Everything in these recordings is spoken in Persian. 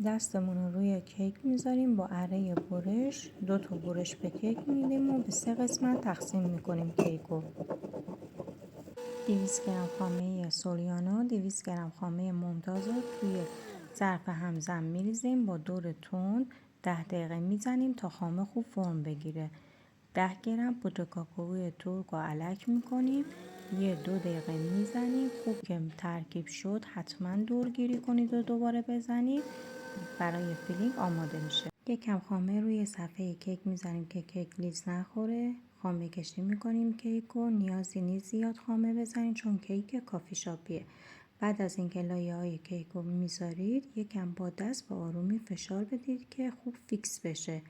دستمون رو روی کیک میذاریم، با اره برش 2 تا برش به کیک میدیم و به 3 قسمت تقسیم میکنیم کیک رو. 200 گرم خامه سولیانا، 200 گرم خامه ممتاز رو توی ظرف همزم میریزیم، با دور تند 10 دقیقه میزنیم تا خامه خوب فرم بگیره. 10 گرم پودر کاکائو ترک رو الک میکنیم، 2 دقیقه میزنیم. خوب که ترکیب شد حتما دورگیری کنید و دوباره بزنید. برای فیلینگ آماده میشه. یکم خامه روی صفحه کیک میزنیم که کیک لیز نخوره. خامه کشی میکنیم کیک رو. نیازی نیست زیاد خامه بزنید چون کیک کافی شاپیه. بعد از اینکه لایه های کیک رو میذارید یکم با دست به آرومی فشار بدید که خوب فیکس بشه.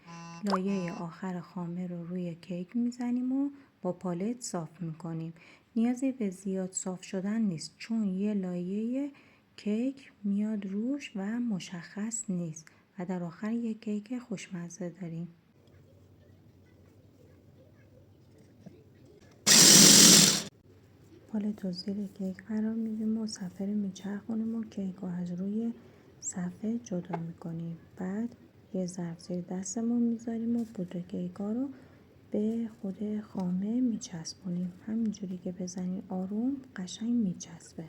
لایه آخر خامه رو روی کیک میزنیم و با پالت صاف میکنیم. نیازی به زیاد صاف شدن نیست چون یه لایه کیک میاد روش و مشخص نیست و در آخر یک کیک خوشمزه داریم. پالت رو زیر کیک قرار میدیم و صفحه رو میچرخونیم و کیک رو از روی صفحه جدا میکنیم. بعد یه ظرف زیر دستمون میذاریم و پودر کیک ها رو به خود خامه میچسبونیم. همینجوری که بزنی آروم قشنگ میچسبه.